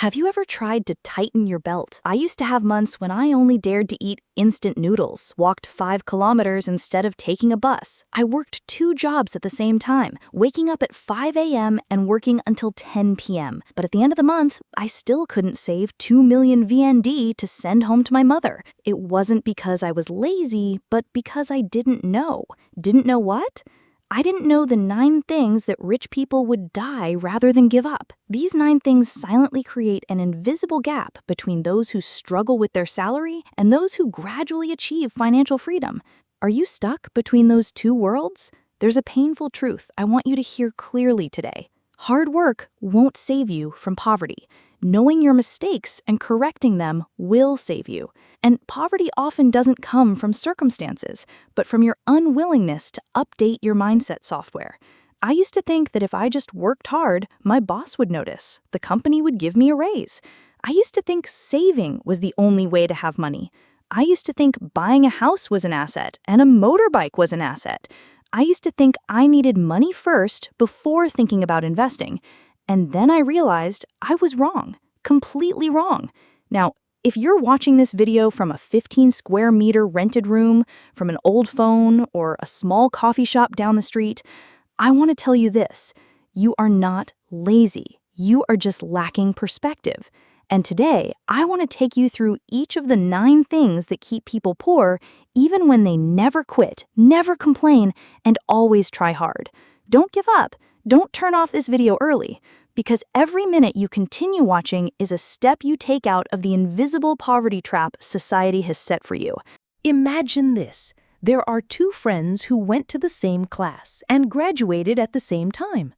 Have you ever tried to tighten your belt? I used to have months when I only dared to eat instant noodles, walked 5 kilometers instead of taking a bus. I worked 2 jobs at the same time, waking up at 5 a.m. and working until 10 p.m. But at the end of the month, I still couldn't save 2 million VND to send home to my mother. It wasn't because I was lazy, but because I didn't know. Didn't know what? I didn't know the 9 things that rich people would die rather than give up. These 9 things silently create an invisible gap between those who struggle with their salary and those who gradually achieve financial freedom. Are you stuck between those 2 worlds? There's a painful truth I want you to hear clearly today. Hard work won't save you from poverty. Knowing your mistakes and correcting them will save you. And poverty often doesn't come from circumstances, but from your unwillingness to update your mindset software. I used to think that if I just worked hard, my boss would notice, the company would give me a raise. I used to think saving was the only way to have money. I used to think buying a house was an asset and a motorbike was an asset. I used to think I needed money first before thinking about investing. And then I realized I was wrong, completely wrong. Now, if you're watching this video from a 15 square meter rented room, from an old phone, or a small coffee shop down the street, I want to tell you this. You are not lazy. You are just lacking perspective. And today, I want to take you through each of the 9 things that keep people poor, even when they never quit, never complain, and always try hard. Don't give up. Don't turn off this video early, because every minute you continue watching is a step you take out of the invisible poverty trap society has set for you. Imagine this. There are 2 friends who went to the same class and graduated at the same time.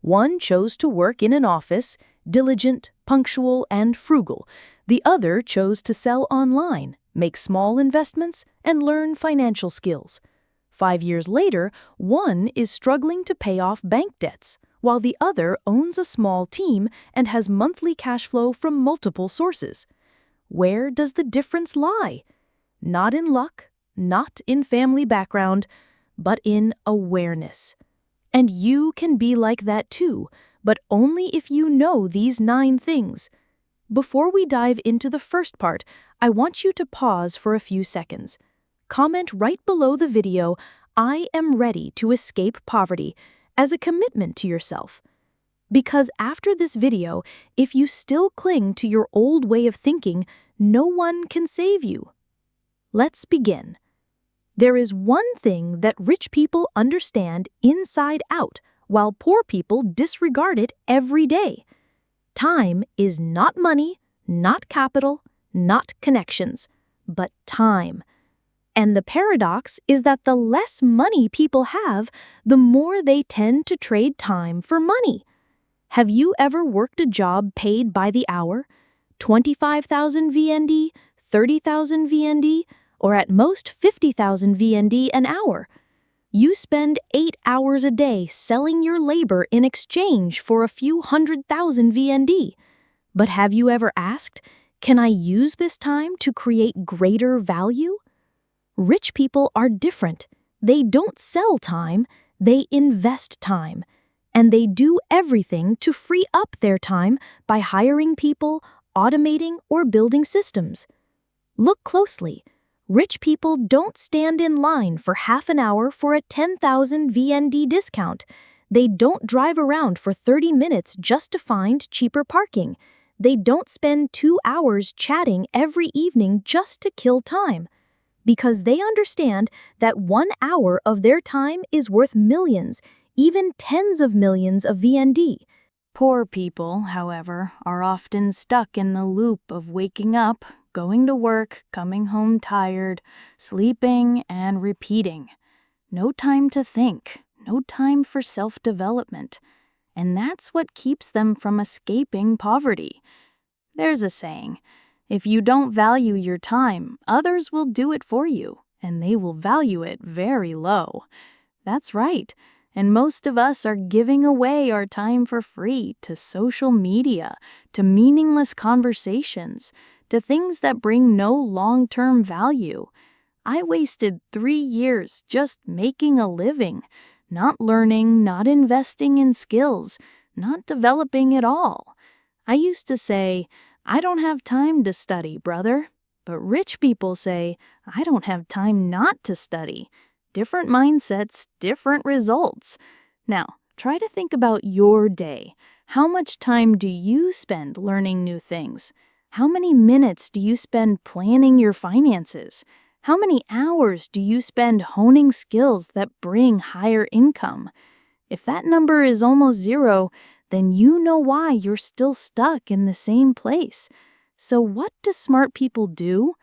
One chose to work in an office, diligent, punctual, and frugal. The other chose to sell online, make small investments, and learn financial skills. 5 years later, one is struggling to pay off bank debts, while the other owns a small team and has monthly cash flow from multiple sources. Where does the difference lie? Not in luck, not in family background, but in awareness. And you can be like that too, but only if you know these 9 things. Before we dive into the first part, I want you to pause for a few seconds. Comment right below the video, "I am ready to escape poverty," as a commitment to yourself. Because after this video, if you still cling to your old way of thinking, no one can save you. Let's begin. There is one thing that rich people understand inside out, while poor people disregard it every day. Time is not money, not capital, not connections, but time. And the paradox is that the less money people have, the more they tend to trade time for money. Have you ever worked a job paid by the hour? 25,000 VND, 30,000 VND, or at most 50,000 VND an hour? You spend 8 hours a day selling your labor in exchange for a few 100,000 VND. But have you ever asked, can I use this time to create greater value? Rich people are different. They don't sell time, they invest time. And they do everything to free up their time by hiring people, automating, or building systems. Look closely. Rich people don't stand in line for half an hour for a 10,000 VND discount. They don't drive around for 30 minutes just to find cheaper parking. They don't spend 2 hours chatting every evening just to kill time. Because they understand that 1 hour of their time is worth millions, even tens of millions of VND. Poor people, however, are often stuck in the loop of waking up, going to work, coming home tired, sleeping, and repeating. No time to think, no time for self-development. And that's what keeps them from escaping poverty. There's a saying, if you don't value your time, others will do it for you, and they will value it very low. That's right, and most of us are giving away our time for free to social media, to meaningless conversations, to things that bring no long-term value. I wasted 3 years just making a living, not learning, not investing in skills, not developing at all. I used to say, "I don't have time to study, brother." But rich people say, "I don't have time not to study." Different mindsets, different results. Now, try to think about your day. How much time do you spend learning new things? How many minutes do you spend planning your finances? How many hours do you spend honing skills that bring higher income? If that number is almost zero, then you know why you're still stuck in the same place. So what do smart people do?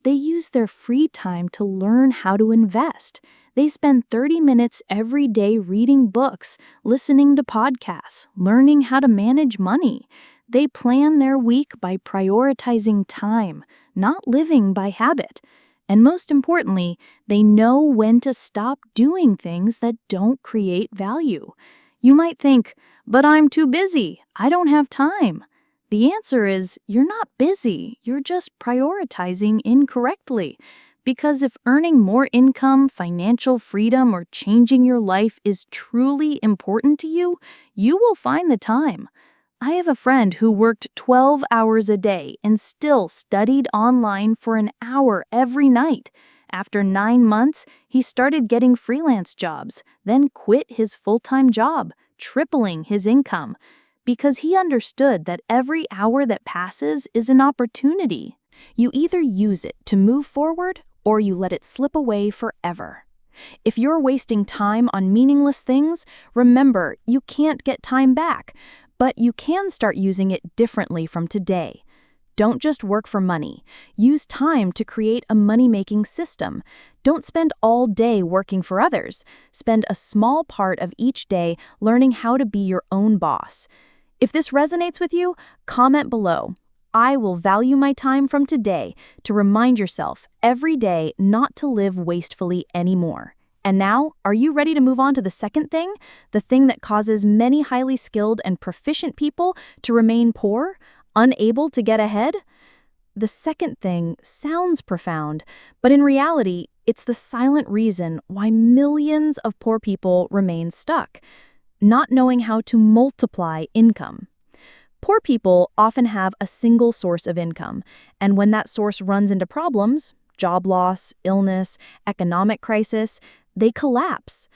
They use their free time to learn how to invest. They spend 30 minutes every day reading books, listening to podcasts, learning how to manage money. They plan their week by prioritizing time, not living by habit. And most importantly, they know when to stop doing things that don't create value. You might think, "But I'm too busy. I don't have time." The answer is, you're not busy, you're just prioritizing incorrectly. Because if earning more income, financial freedom, or changing your life is truly important to you, you will find the time. I have a friend who worked 12 hours a day and still studied online for an hour every night. After 9 months, he started getting freelance jobs, then quit his full-time job, tripling his income, because he understood that every hour that passes is an opportunity. You either use it to move forward or you let it slip away forever. If you're wasting time on meaningless things, remember you can't get time back, but you can start using it differently from today. Don't just work for money. Use time to create a money-making system. Don't spend all day working for others. Spend a small part of each day learning how to be your own boss. If this resonates with you, comment below. I will value my time from today to remind yourself every day not to live wastefully anymore. And now, are you ready to move on to the second thing? The thing that causes many highly skilled and proficient people to remain poor, unable to get ahead? The second thing sounds profound, but in reality, it's the silent reason why millions of poor people remain stuck. Not knowing how to multiply income. Poor people often have a single source of income, and when that source runs into problems, job loss, illness, economic crisis, they collapse.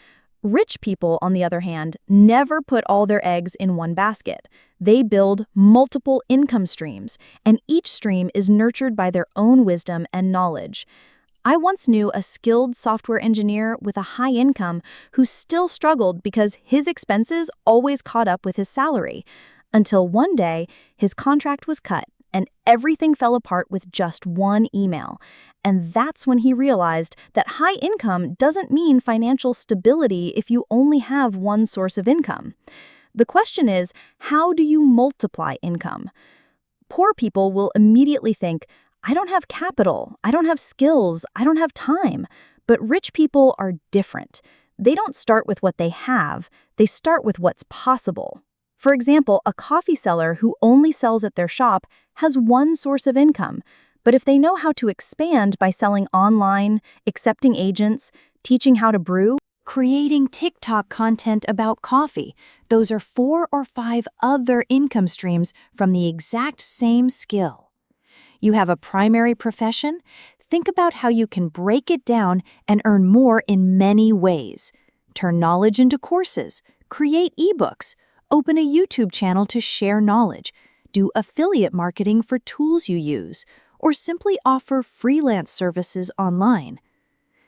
Rich people, on the other hand, never put all their eggs in one basket. They build multiple income streams, and each stream is nurtured by their own wisdom and knowledge. I once knew a skilled software engineer with a high income who still struggled because his expenses always caught up with his salary. Until one day, his contract was cut and everything fell apart with just one email. And that's when he realized that high income doesn't mean financial stability if you only have one source of income. The question is, how do you multiply income? Poor people will immediately think, "I don't have capital, I don't have skills, I don't have time." But rich people are different. They don't start with what they have, they start with what's possible. For example, a coffee seller who only sells at their shop has one source of income. But if they know how to expand by selling online, accepting agents, teaching how to brew, creating TikTok content about coffee, those are 4 or 5 other income streams from the exact same skill. You have a primary profession? Think about how you can break it down and earn more in many ways. Turn knowledge into courses, create ebooks, open a YouTube channel to share knowledge, do affiliate marketing for tools you use, or simply offer freelance services online.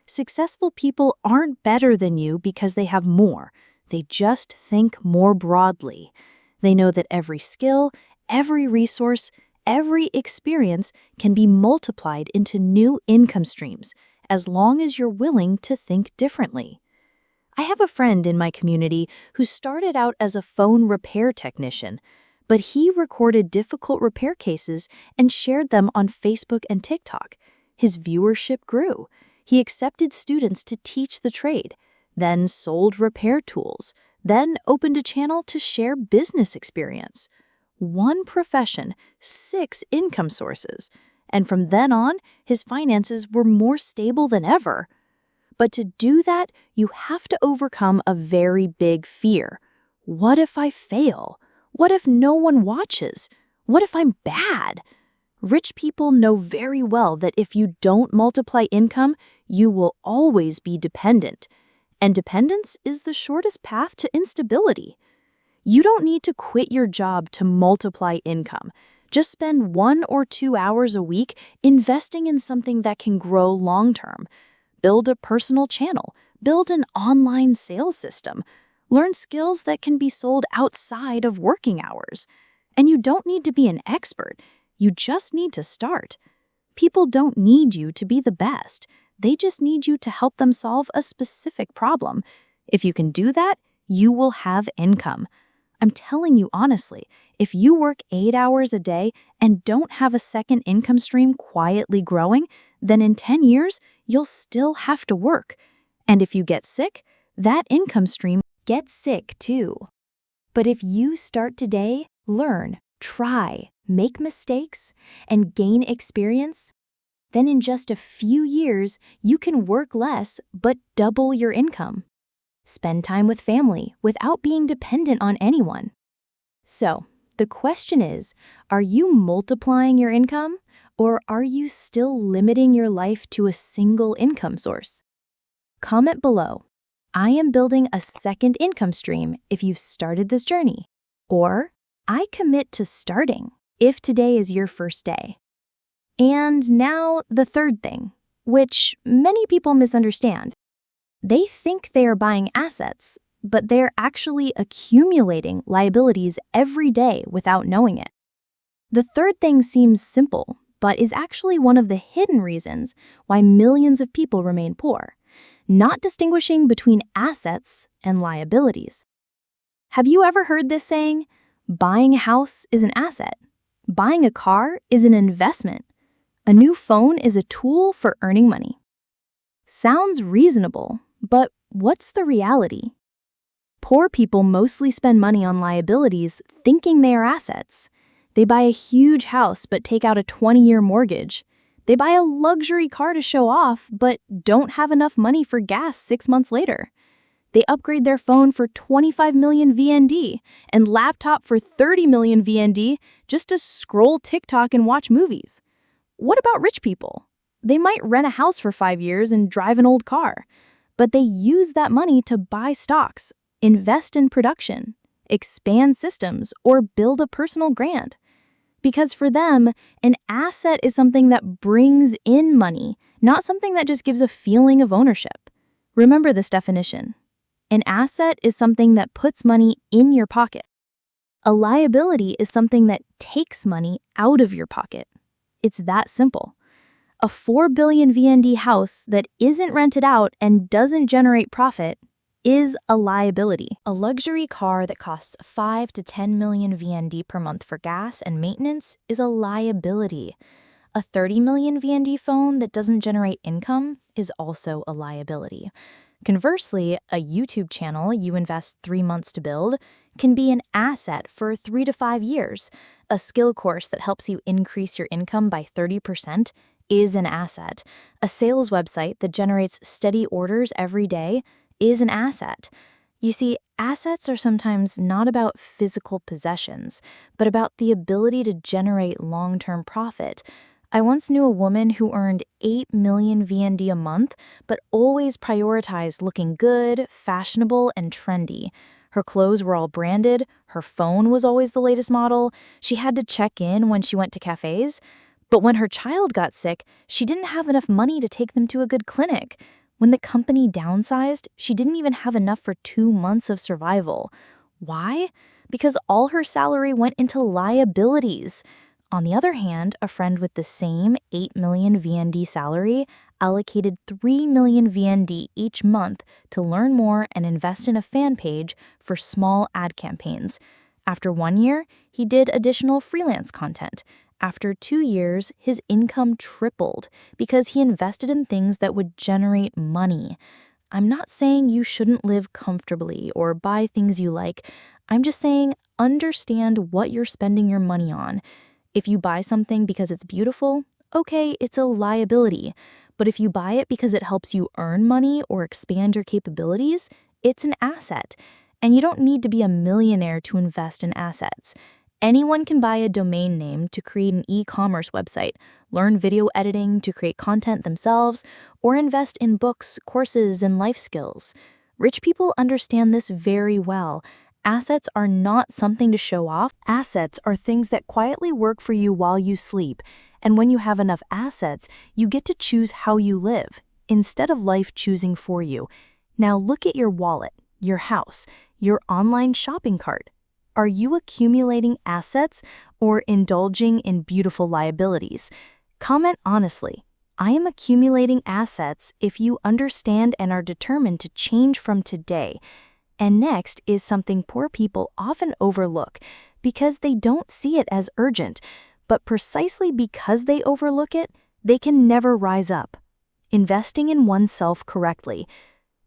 Successful people aren't better than you because they have more. They just think more broadly. They know that every skill, every resource, every experience can be multiplied into new income streams, as long as you're willing to think differently. I have a friend in my community who started out as a phone repair technician, but he recorded difficult repair cases and shared them on Facebook and TikTok. His viewership grew. He accepted students to teach the trade, then sold repair tools, then opened a channel to share business experience. One profession, 6 income sources, and from then on, his finances were more stable than ever. But to do that, you have to overcome a very big fear. What if I fail? What if no one watches? What if I'm bad? Rich people know very well that if you don't multiply income, you will always be dependent. And dependence is the shortest path to instability. You don't need to quit your job to multiply income. Just spend 1 or 2 hours a week investing in something that can grow long-term. Build a personal channel. Build an online sales system. Learn skills that can be sold outside of working hours. And you don't need to be an expert. You just need to start. People don't need you to be the best. They just need you to help them solve a specific problem. If you can do that, you will have income. I'm telling you honestly, if you work 8 hours a day and don't have a second income stream quietly growing, then in 10 years, you'll still have to work. And if you get sick, that income stream gets sick too. But if you start today, learn, try, make mistakes, and gain experience, then in just a few years, you can work less but double your income. Spend time with family without being dependent on anyone. So, the question is, are you multiplying your income, or are you still limiting your life to a single income source? Comment below. I am building a second income stream if you've started this journey. Or, I commit to starting if today is your first day. And now the third thing, which many people misunderstand. They think they are buying assets, but they're actually accumulating liabilities every day without knowing it. The third thing seems simple, but is actually one of the hidden reasons why millions of people remain poor, not distinguishing between assets and liabilities. Have you ever heard this saying, buying a house is an asset, buying a car is an investment, a new phone is a tool for earning money? Sounds reasonable, but what's the reality? Poor people mostly spend money on liabilities thinking they are assets. They buy a huge house but take out a 20-year mortgage. They buy a luxury car to show off but don't have enough money for gas 6 months later. They upgrade their phone for 25 million VND and laptop for 30 million VND just to scroll TikTok and watch movies. What about rich people? They might rent a house for 5 years and drive an old car, but they use that money to buy stocks, invest in production, expand systems, or build a personal brand. Because for them, an asset is something that brings in money, not something that just gives a feeling of ownership. Remember this definition. An asset is something that puts money in your pocket. A liability is something that takes money out of your pocket. It's that simple. A 4 billion VND house that isn't rented out and doesn't generate profit is a liability. A luxury car that costs 5 to 10 million VND per month for gas and maintenance is a liability. A 30 million VND phone that doesn't generate income is also a liability. Conversely, a YouTube channel you invest 3 months to build can be an asset for 3 to 5 years. A skill course that helps you increase your income by 30% is an asset. A sales website that generates steady orders every day is an asset. You see, assets are sometimes not about physical possessions, but about the ability to generate long-term profit. I once knew a woman who earned 8 million VND a month, but always prioritized looking good, fashionable, and trendy. Her clothes were all branded, her phone was always the latest model, she had to check in when she went to cafes. But when her child got sick, she didn't have enough money to take them to a good clinic. When the company downsized, she didn't even have enough for 2 months of survival. Why? Because all her salary went into liabilities. On the other hand, a friend with the same 8 million VND salary allocated 3 million VND each month to learn more and invest in a fan page for small ad campaigns. After 1 year, he did additional freelance content. After 2 years, his income tripled because he invested in things that would generate money. I'm not saying you shouldn't live comfortably or buy things you like. I'm just saying understand what you're spending your money on. If you buy something because it's beautiful, okay, it's a liability. But if you buy it because it helps you earn money or expand your capabilities, it's an asset. And you don't need to be a millionaire to invest in assets. Anyone can buy a domain name to create an e-commerce website, learn video editing to create content themselves, or invest in books, courses, and life skills. Rich people understand this very well. Assets are not something to show off. Assets are things that quietly work for you while you sleep. And when you have enough assets, you get to choose how you live, instead of life choosing for you. Now look at your wallet, your house, your online shopping cart. Are you accumulating assets or indulging in beautiful liabilities? Comment honestly. I am accumulating assets if you understand and are determined to change from today. And next is something poor people often overlook because they don't see it as urgent, but precisely because they overlook it, they can never rise up. Investing in oneself correctly.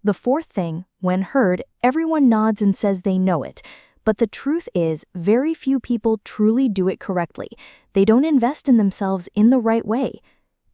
The fourth thing, when heard, everyone nods and says they know it. But the truth is, very few people truly do it correctly. They don't invest in themselves in the right way.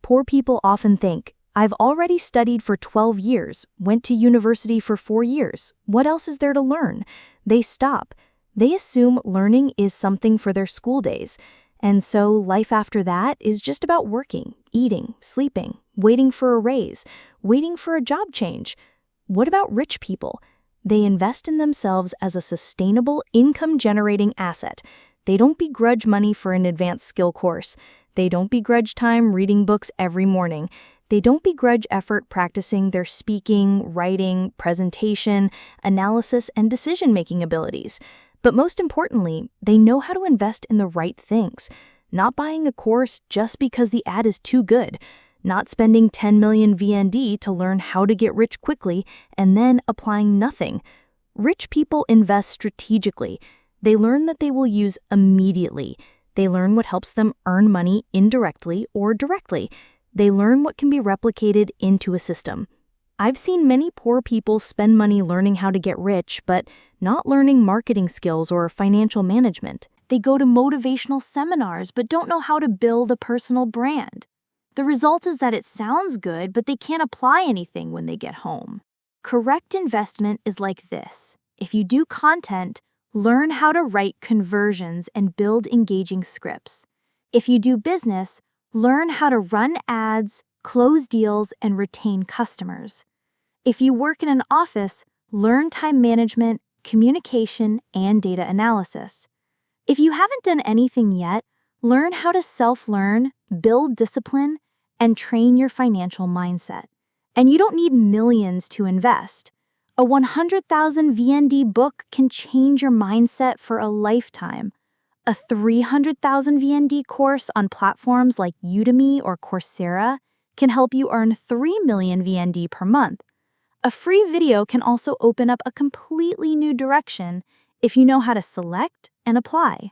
Poor people often think, I've already studied for 12 years, went to university for 4 years. What else is there to learn? They stop. They assume learning is something for their school days. And so life after that is just about working, eating, sleeping, waiting for a raise, waiting for a job change. What about rich people? They invest in themselves as a sustainable, income-generating asset. They don't begrudge money for an advanced skill course. They don't begrudge time reading books every morning. They don't begrudge effort practicing their speaking, writing, presentation, analysis, and decision-making abilities. But most importantly, they know how to invest in the right things, not buying a course just because the ad is too good, not spending 10 million VND to learn how to get rich quickly and then applying nothing. Rich people invest strategically. They learn that they will use immediately. They learn what helps them earn money indirectly or directly. They learn what can be replicated into a system. I've seen many poor people spend money learning how to get rich, but not learning marketing skills or financial management. They go to motivational seminars, but don't know how to build a personal brand. The result is that it sounds good, but they can't apply anything when they get home. Correct investment is like this. If you do content, learn how to write conversions and build engaging scripts. If you do business, learn how to run ads, close deals, and retain customers. If you work in an office, learn time management, communication, and data analysis. If you haven't done anything yet, learn how to self-learn, build discipline, and train your financial mindset. And you don't need millions to invest. A 100,000 VND book can change your mindset for a lifetime. A 300,000 VND course on platforms like Udemy or Coursera can help you earn 3 million VND per month. A free video can also open up a completely new direction if you know how to select and apply.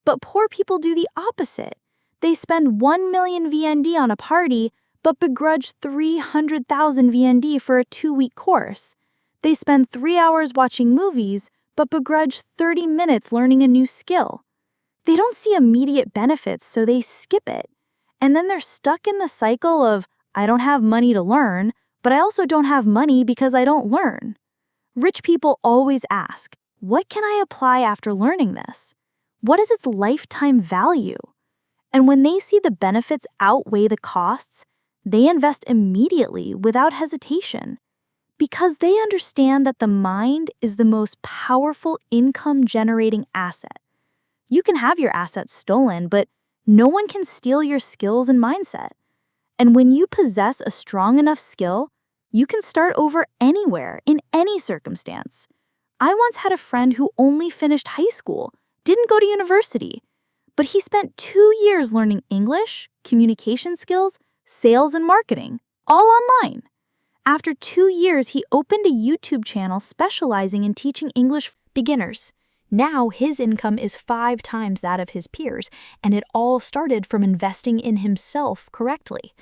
But poor people do the opposite. They spend 1 million VND on a party, but begrudge 300,000 VND for a 2-week course. They spend 3 hours watching movies, but begrudge 30 minutes learning a new skill. They don't see immediate benefits, so they skip it. And then they're stuck in the cycle of, I don't have money to learn, but I also don't have money because I don't learn. Rich people always ask, what can I apply after learning this? What is its lifetime value? And when they see the benefits outweigh the costs, they invest immediately without hesitation. Because they understand that the mind is the most powerful income-generating asset. You can have your assets stolen, but no one can steal your skills and mindset. And when you possess a strong enough skill, you can start over anywhere, in any circumstance. I once had a friend who only finished high school, didn't go to university, but he spent 2 years learning English, communication skills, sales, and marketing, all online. After 2 years, he opened a YouTube channel specializing in teaching English beginners. Now his income is 5 times that of his peers, and it all started from investing in himself correctly.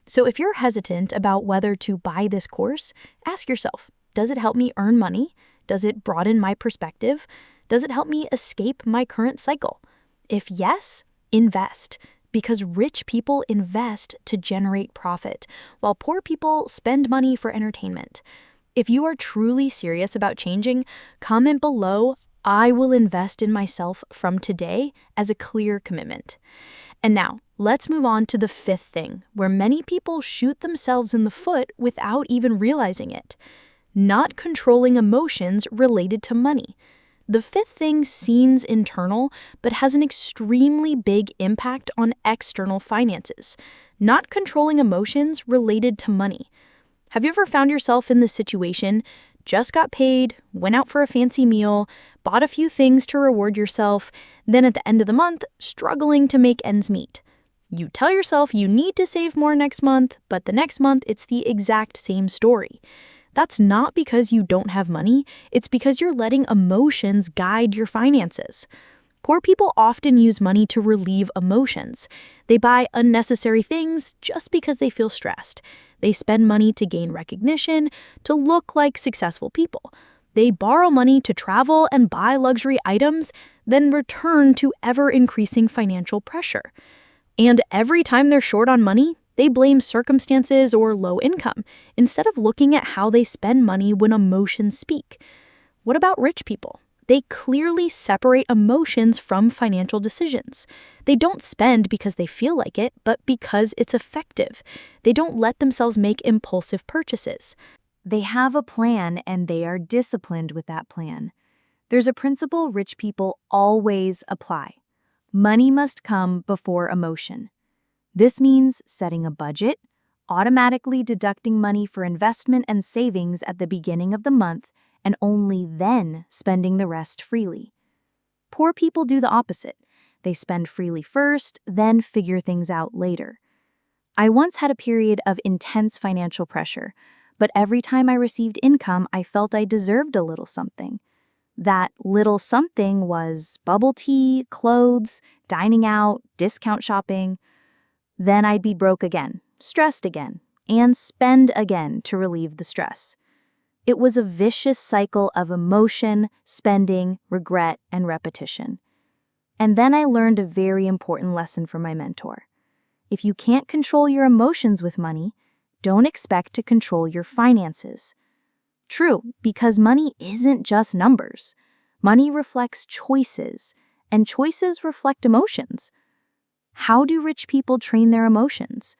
So if you're hesitant about whether to buy this course, ask yourself, does it help me earn money? Does it broaden my perspective? Does it help me escape my current cycle? If yes, invest, because rich people invest to generate profit, while poor people spend money for entertainment. If you are truly serious about changing, comment below, I will invest in myself from today as a clear commitment. And now, let's move on to the fifth thing, where many people shoot themselves in the foot without even realizing it: not controlling emotions related to money. The fifth thing seems internal, but has an extremely big impact on external finances: not controlling emotions related to money. Have you ever found yourself in this situation? Just got paid, went out for a fancy meal, bought a few things to reward yourself, then at the end of the month, struggling to make ends meet. You tell yourself you need to save more next month, but the next month it's the exact same story. That's not because you don't have money, it's because you're letting emotions guide your finances. Poor people often use money to relieve emotions. They buy unnecessary things just because they feel stressed. They spend money to gain recognition, to look like successful people. They borrow money to travel and buy luxury items, then return to ever-increasing financial pressure. And every time they're short on money, they blame circumstances or low income, instead of looking at how they spend money when emotions speak. What about rich people? They clearly separate emotions from financial decisions. They don't spend because they feel like it, but because it's effective. They don't let themselves make impulsive purchases. They have a plan and they are disciplined with that plan. There's a principle rich people always apply: money must come before emotion. This means setting a budget, automatically deducting money for investment and savings at the beginning of the month, and only then spending the rest freely. Poor people do the opposite. They spend freely first, then figure things out later. I once had a period of intense financial pressure, but every time I received income, I felt I deserved a little something. That little something was bubble tea, clothes, dining out, discount shopping. Then I'd be broke again, stressed again, and spend again to relieve the stress. It was a vicious cycle of emotion, spending, regret, and repetition. And then I learned a very important lesson from my mentor. If you can't control your emotions with money, don't expect to control your finances. True, because money isn't just numbers. Money reflects choices, and choices reflect emotions. How do rich people train their emotions?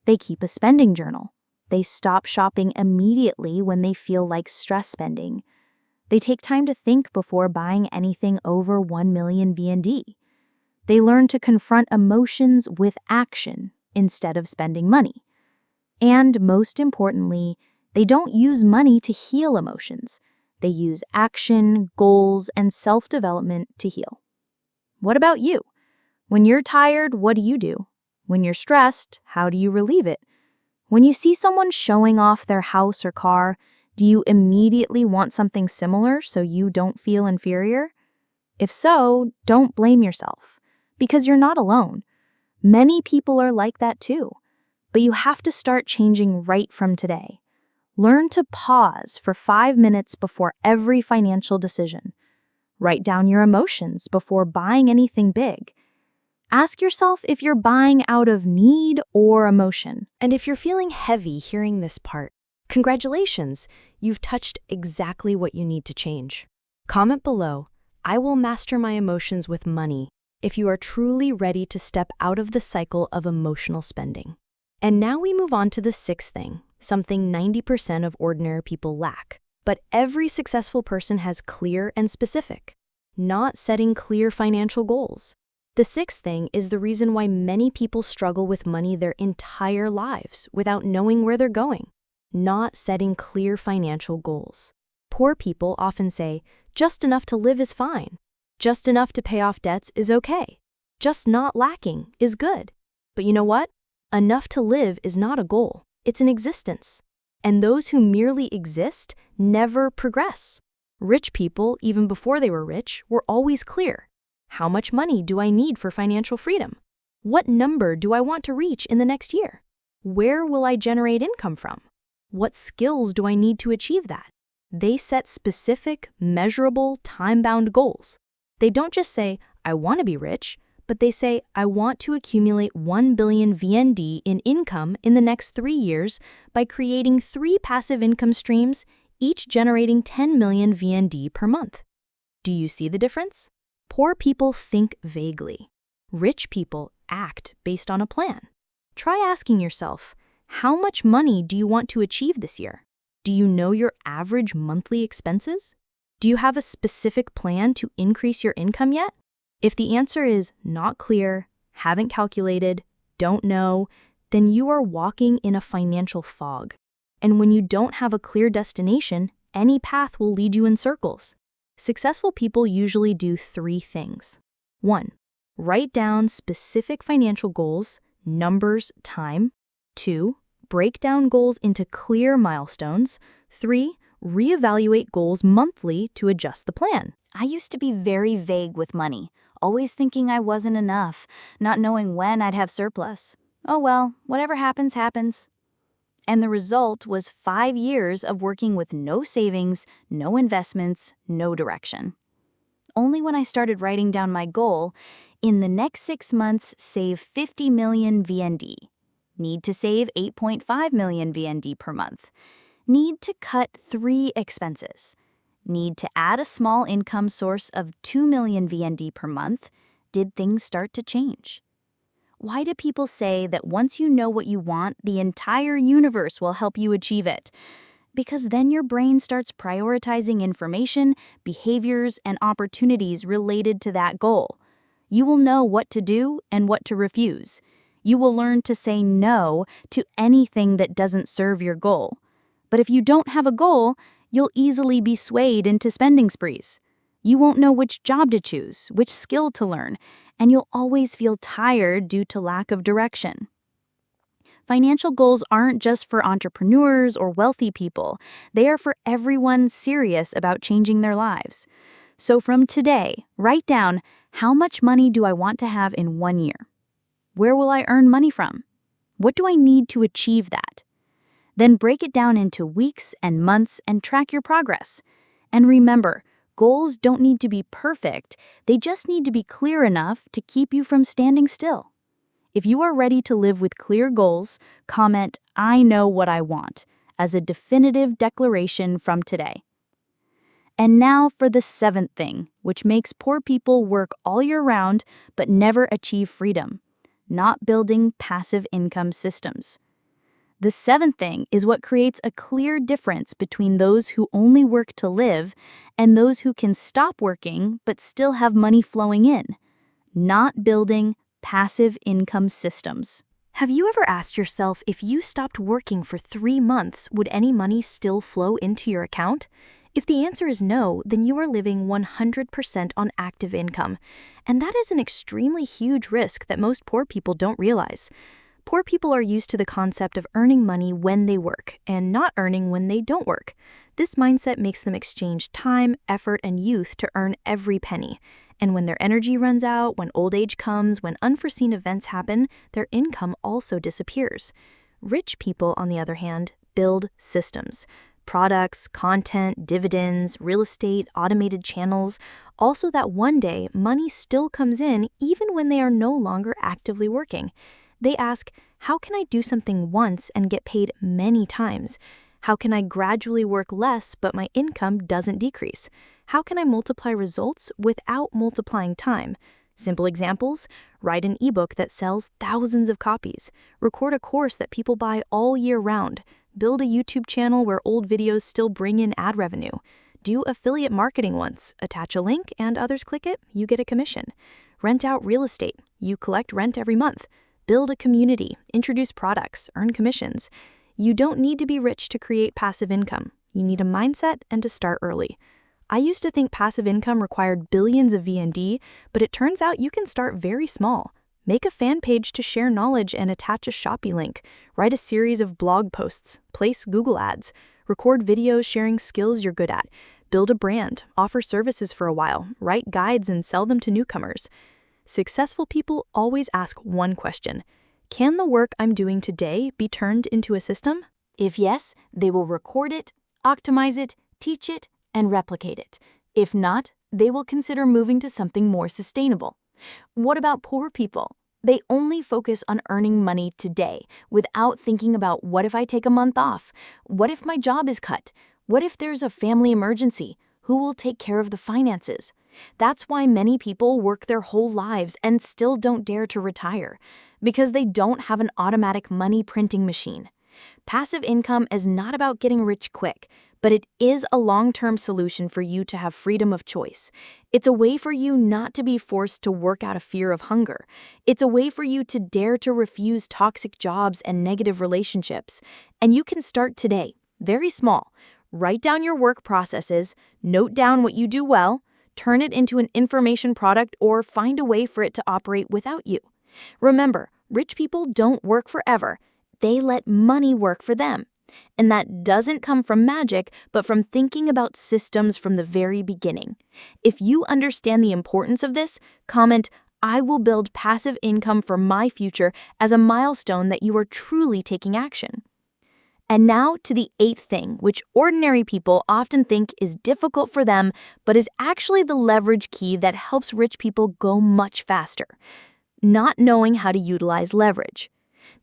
They keep a spending journal. They stop shopping immediately when they feel like stress spending. They take time to think before buying anything over 1 million VND. They learn to confront emotions with action instead of spending money. And most importantly, they don't use money to heal emotions. They use action, goals, and self-development to heal. What about you? When you're tired, what do? When you're stressed, how do you relieve it? When you see someone showing off their house or car, do you immediately want something similar so you don't feel inferior? If so, don't blame yourself, because you're not alone. Many people are like that too. But you have to start changing right from today. Learn to pause for 5 minutes before every financial decision. Write down your emotions before buying anything big. Ask yourself if you're buying out of need or emotion. And if you're feeling heavy hearing this part, congratulations, you've touched exactly what you need to change. Comment below, I will master my emotions with money, if you are truly ready to step out of the cycle of emotional spending. And now we move on to the sixth thing, something 90% of ordinary people lack. But every successful person has clear and specific, not setting clear financial goals. The sixth thing is the reason why many people struggle with money their entire lives without knowing where they're going, not setting clear financial goals. Poor people often say, just enough to live is fine. Just enough to pay off debts is okay. Just not lacking is good. But you know what? Enough to live is not a goal, it's an existence. And those who merely exist never progress. Rich people, even before they were rich, were always clear. How much money do I need for financial freedom? What number do I want to reach in the next year? Where will I generate income from? What skills do I need to achieve that? They set specific, measurable, time-bound goals. They don't just say, I want to be rich, but they say, I want to accumulate 1 billion VND in income in the next 3 years by creating 3 passive income streams, each generating 10 million VND per month. Do you see the difference? Poor people think vaguely. Rich people act based on a plan. Try asking yourself, how much money do you want to achieve this year? Do you know your average monthly expenses? Do you have a specific plan to increase your income yet? If the answer is not clear, haven't calculated, don't know, then you are walking in a financial fog. And when you don't have a clear destination, any path will lead you in circles. Successful people usually do 3 things. 1. Write down specific financial goals, numbers, time. 2. Break down goals into clear milestones. 3. Reevaluate goals monthly to adjust the plan. I used to be very vague with money, always thinking I wasn't enough, not knowing when I'd have surplus. Oh well, whatever happens, happens. And the result was 5 years of working with no savings, no investments, no direction. Only when I started writing down my goal, in the next 6 months, save 50 million VND. Need to save 8.5 million VND per month. Need to cut 3 expenses. Need to add a small income source of 2 million VND per month. Did things start to change? Why do people say that once you know what you want, the entire universe will help you achieve it? Because then your brain starts prioritizing information, behaviors, and opportunities related to that goal. You will know what to do and what to refuse. You will learn to say no to anything that doesn't serve your goal. But if you don't have a goal, you'll easily be swayed into spending sprees. You won't know which job to choose, which skill to learn, and you'll always feel tired due to lack of direction. Financial goals aren't just for entrepreneurs or wealthy people. They are for everyone serious about changing their lives. So from today, write down, how much money do I want to have in 1 year? Where will I earn money from? What do I need to achieve that? Then break it down into weeks and months and track your progress. And remember, goals don't need to be perfect, they just need to be clear enough to keep you from standing still. If you are ready to live with clear goals, comment, "I know what I want," as a definitive declaration from today. And now for the 7th thing, which makes poor people work all year round but never achieve freedom: not building passive income systems. The 7th thing is what creates a clear difference between those who only work to live and those who can stop working but still have money flowing in: not building passive income systems. Have you ever asked yourself, if you stopped working for 3 months, would any money still flow into your account? If the answer is no, then you are living 100% on active income. And that is an extremely huge risk that most poor people don't realize. Poor people are used to the concept of earning money when they work and not earning when they don't work. This mindset makes them exchange time, effort, and youth to earn every penny. And when their energy runs out, when old age comes, when unforeseen events happen, their income also disappears. Rich people, on the other hand, build systems. Products, content, dividends, real estate, automated channels, also that one day money still comes in even when they are no longer actively working. They ask, how can I do something once and get paid many times? How can I gradually work less but my income doesn't decrease? How can I multiply results without multiplying time? Simple examples: write an ebook that sells thousands of copies, record a course that people buy all year round, build a YouTube channel where old videos still bring in ad revenue, do affiliate marketing once, attach a link and others click it, you get a commission. Rent out real estate, you collect rent every month. Build a community, introduce products, earn commissions. You don't need to be rich to create passive income. You need a mindset and to start early. I used to think passive income required billions of VND, but it turns out you can start very small. Make a fan page to share knowledge and attach a Shopee link. Write a series of blog posts. Place Google ads. Record videos sharing skills you're good at. Build a brand. Offer services for a while. Write guides and sell them to newcomers. Successful people always ask one question: can the work I'm doing today be turned into a system? If yes, they will record it, optimize it, teach it, and replicate it. If not, they will consider moving to something more sustainable. What about poor people? They only focus on earning money today without thinking about, what if I take a month off? What if my job is cut? What if there's a family emergency? who will take care of the finances. That's why many people work their whole lives and still don't dare to retire, because they don't have an automatic money printing machine. Passive income is not about getting rich quick, but it is a long-term solution for you to have freedom of choice. It's a way for you not to be forced to work out of fear of hunger. It's a way for you to dare to refuse toxic jobs and negative relationships. And you can start today, very small. Write down your work processes, note down what you do well, turn it into an information product, or find a way for it to operate without you. Remember, rich people don't work forever. They let money work for them. And that doesn't come from magic, but from thinking about systems from the very beginning. If you understand the importance of this, comment, "I will build passive income for my future," as a milestone that you are truly taking action. And now to the 8th thing, which ordinary people often think is difficult for them, but is actually the leverage key that helps rich people go much faster. Not knowing how to utilize leverage.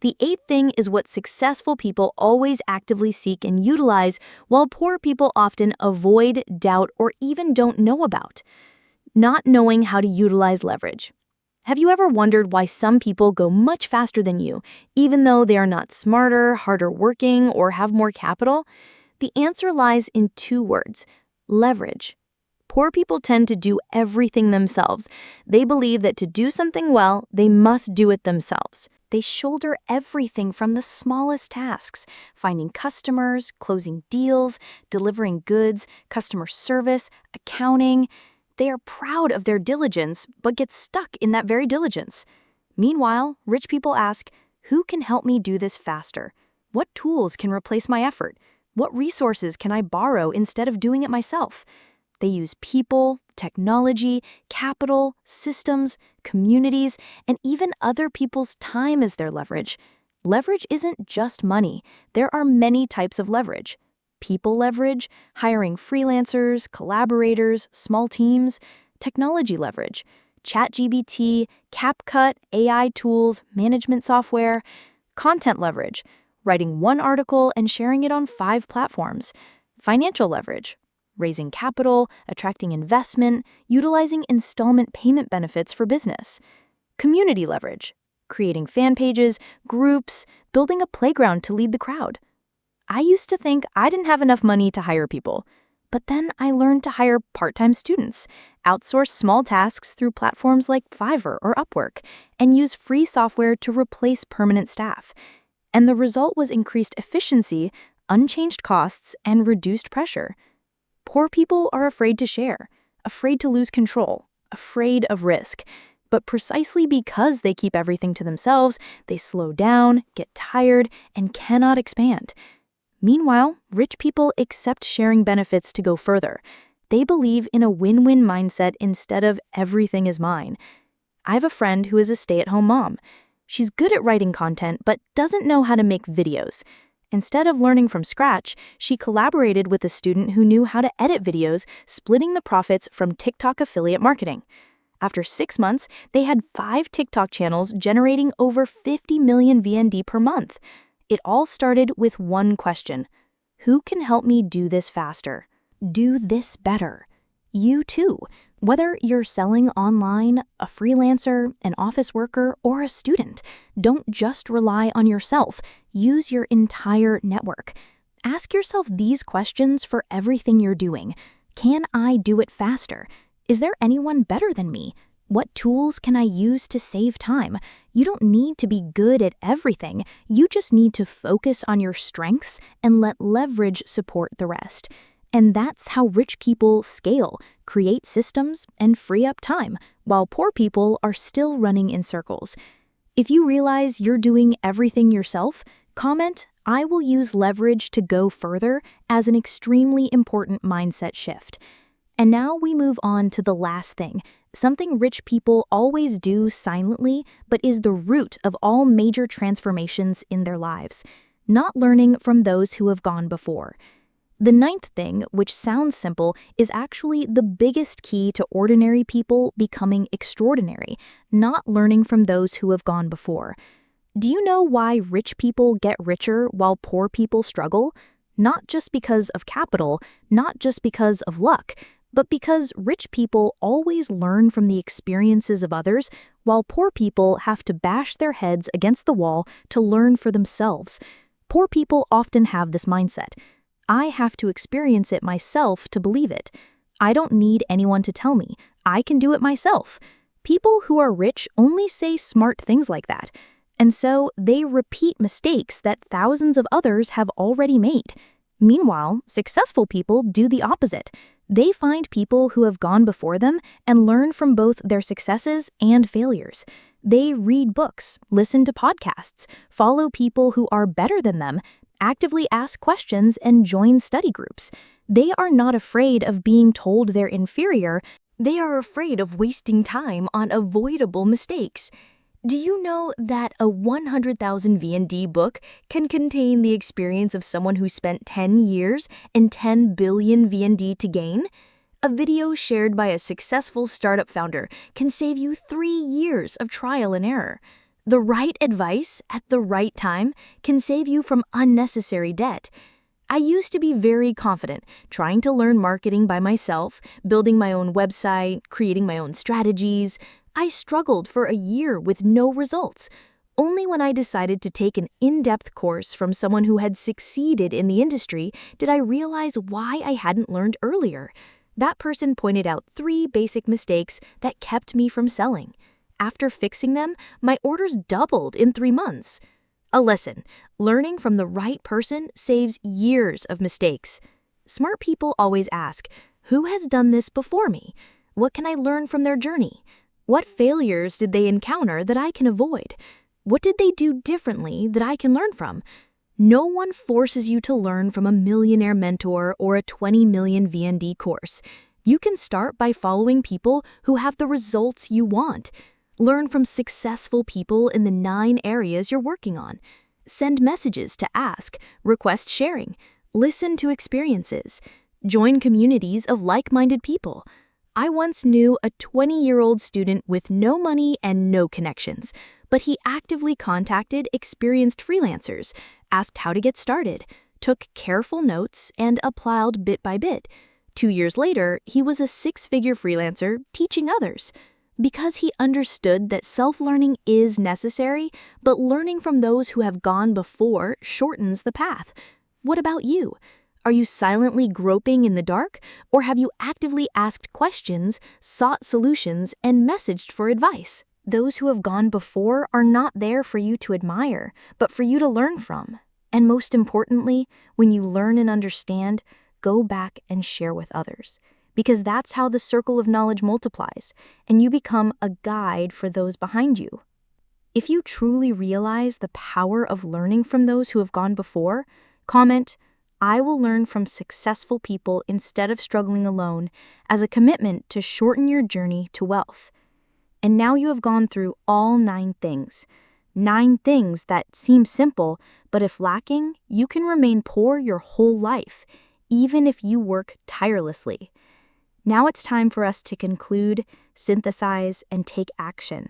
The 8th thing is what successful people always actively seek and utilize, while poor people often avoid, doubt, or even don't know about. Not knowing how to utilize leverage. Have you ever wondered why some people go much faster than you, even though they are not smarter, harder working, or have more capital? The answer lies in 2 words: leverage. Poor people tend to do everything themselves. They believe that to do something well, they must do it themselves. They shoulder everything from the smallest tasks, finding customers, closing deals, delivering goods, customer service, accounting. They are proud of their diligence, but get stuck in that very diligence. Meanwhile, rich people ask, "Who can help me do this faster? What tools can replace my effort? What resources can I borrow instead of doing it myself?" They use people, technology, capital, systems, communities, and even other people's time as their leverage. Leverage isn't just money. There are many types of leverage. People leverage, hiring freelancers, collaborators, small teams. Technology leverage, ChatGPT, CapCut, AI tools, management software. Content leverage, writing one article and sharing it on 5 platforms. Financial leverage, raising capital, attracting investment, utilizing installment payment benefits for business. Community leverage, creating fan pages, groups, building a playground to lead the crowd. I used to think I didn't have enough money to hire people, but then I learned to hire part-time students, outsource small tasks through platforms like Fiverr or Upwork, and use free software to replace permanent staff. And the result was increased efficiency, unchanged costs, and reduced pressure. Poor people are afraid to share, afraid to lose control, afraid of risk. But precisely because they keep everything to themselves, they slow down, get tired, and cannot expand. Meanwhile, rich people accept sharing benefits to go further. They believe in a win-win mindset instead of everything is mine. I have a friend who is a stay-at-home mom. She's good at writing content, but doesn't know how to make videos. Instead of learning from scratch, she collaborated with a student who knew how to edit videos, splitting the profits from TikTok affiliate marketing. After 6 months, they had 5 TikTok channels generating over 50 million VND per month. It all started with one question: who can help me do this faster? Do this better? You too. Whether you're selling online, a freelancer, an office worker, or a student, don't just rely on yourself. Use your entire network. Ask yourself these questions for everything you're doing. Can I do it faster? Is there anyone better than me? What tools can I use to save time? You don't need to be good at everything. You just need to focus on your strengths and let leverage support the rest. And that's how rich people scale, create systems, and free up time, while poor people are still running in circles. If you realize you're doing everything yourself, comment, "I will use leverage to go further," as an extremely important mindset shift. And now we move on to the last thing, something rich people always do silently, but is the root of all major transformations in their lives: not learning from those who have gone before. The 9th thing, which sounds simple, is actually the biggest key to ordinary people becoming extraordinary: not learning from those who have gone before. Do you know why rich people get richer while poor people struggle? not just because of capital, not just because of luck, but because rich people always learn from the experiences of others, while poor people have to bash their heads against the wall to learn for themselves. Poor people often have this mindset. I have to experience it myself to believe it. I don't need anyone to tell me. I can do it myself. People who are rich only say smart things like that. And so they repeat mistakes that thousands of others have already made. Meanwhile, successful people do the opposite. They find people who have gone before them and learn from both their successes and failures. They read books, listen to podcasts, follow people who are better than them, actively ask questions, and join study groups. They are not afraid of being told they're inferior. They are afraid of wasting time on avoidable mistakes. Do you know that a 100,000 V&D book can contain the experience of someone who spent 10 years and 10 billion V&D to gain? A video shared by a successful startup founder can save you 3 years of trial and error. The right advice at the right time can save you from unnecessary debt. I used to be very confident, trying to learn marketing by myself, building my own website, creating my own strategies. I struggled for a year with no results. Only when I decided to take an in-depth course from someone who had succeeded in the industry did I realize why I hadn't learned earlier. That person pointed out 3 basic mistakes that kept me from selling. After fixing them, my orders doubled in 3 months. A lesson: learning from the right person saves years of mistakes. Smart people always ask, who has done this before me? What can I learn from their journey? What failures did they encounter that I can avoid? What did they do differently that I can learn from? No one forces you to learn from a millionaire mentor or a 20 million V&D course. You can start by following people who have the results you want. Learn from successful people in the 9 areas you're working on. Send messages to ask, request sharing, listen to experiences, join communities of like-minded people. I once knew a 20-year-old student with no money and no connections, but he actively contacted experienced freelancers, asked how to get started, took careful notes, and applied bit by bit. 2 years later, he was a 6-figure freelancer teaching others. Because he understood that self-learning is necessary, but learning from those who have gone before shortens the path. What about you? Are you silently groping in the dark, or have you actively asked questions, sought solutions, and messaged for advice? Those who have gone before are not there for you to admire, but for you to learn from. And most importantly, when you learn and understand, go back and share with others. Because that's how the circle of knowledge multiplies, and you become a guide for those behind you. If you truly realize the power of learning from those who have gone before, comment, "I will learn from successful people instead of struggling alone," as a commitment to shorten your journey to wealth. And now you have gone through all 9 things. 9 things that seem simple, but if lacking, you can remain poor your whole life, even if you work tirelessly. Now it's time for us to conclude, synthesize, and take action.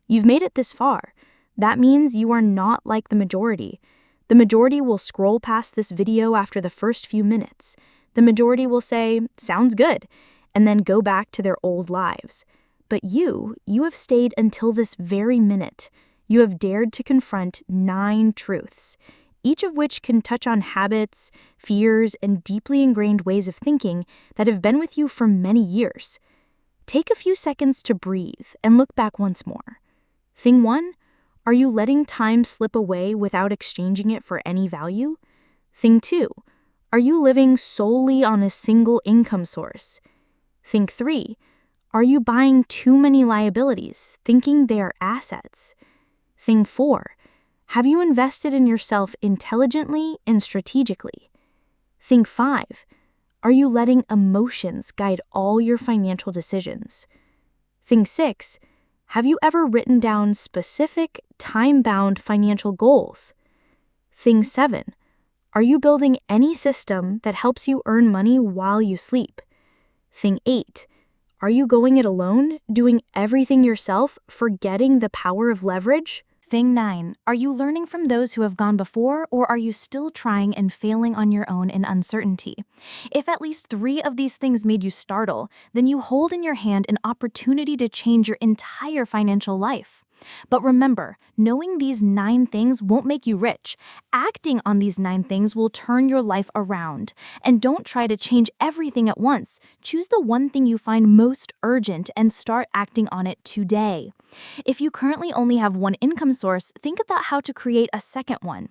You've made it this far. That means you are not like the majority. The majority will scroll past this video after the first few minutes. The majority will say, "Sounds good," and then go back to their old lives. But you have stayed until this very minute. You have dared to confront 9 truths, each of which can touch on habits, fears, and deeply ingrained ways of thinking that have been with you for many years. Take a few seconds to breathe and look back once more. Thing 1, are you letting time slip away without exchanging it for any value? Thing 2, are you living solely on a single income source? Thing 3, are you buying too many liabilities, thinking they are assets? Thing 4, have you invested in yourself intelligently and strategically? Thing 5, are you letting emotions guide all your financial decisions? Thing 6, have you ever written down specific, time-bound financial goals? Thing 7, are you building any system that helps you earn money while you sleep? Thing 8, are you going it alone, doing everything yourself, forgetting the power of leverage? Thing 9. Are you learning from those who have gone before, or are you still trying and failing on your own in uncertainty? If at least 3 of these things made you startle, then you hold in your hand an opportunity to change your entire financial life. But remember, knowing these 9 things won't make you rich. Acting on these 9 things will turn your life around. And don't try to change everything at once. Choose the one thing you find most urgent and start acting on it today. If you currently only have one income source, think about how to create a second one.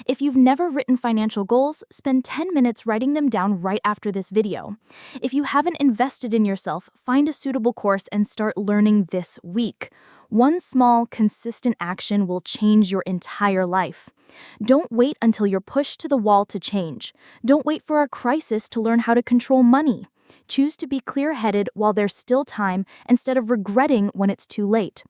If you've never written financial goals, spend 10 minutes writing them down right after this video. If you haven't invested in yourself, find a suitable course and start learning this week. One small, consistent action will change your entire life. Don't wait until you're pushed to the wall to change. Don't wait for a crisis to learn how to control money. Choose to be clear-headed while there's still time instead of regretting when it's too late.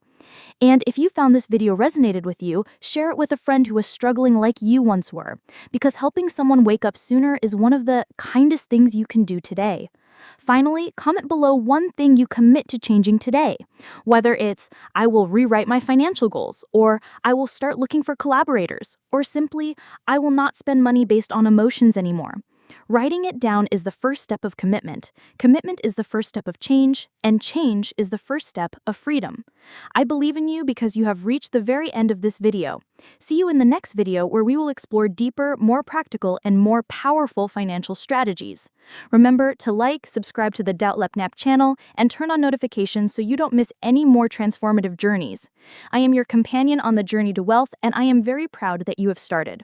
And if you found this video resonated with you, share it with a friend who is struggling like you once were, because helping someone wake up sooner is one of the kindest things you can do today. Finally, comment below one thing you commit to changing today. Whether it's, I will rewrite my financial goals, or I will start looking for collaborators, or simply, I will not spend money based on emotions anymore. Writing it down is the first step of commitment. Commitment is the first step of change, and change is the first step of freedom. I believe in you because you have reached the very end of this video. See you in the next video where we will explore deeper, more practical, and more powerful financial strategies. Remember to like, subscribe to the Doubtlep channel, and turn on notifications so you don't miss any more transformative journeys. I am your companion on the journey to wealth, and I am very proud that you have started.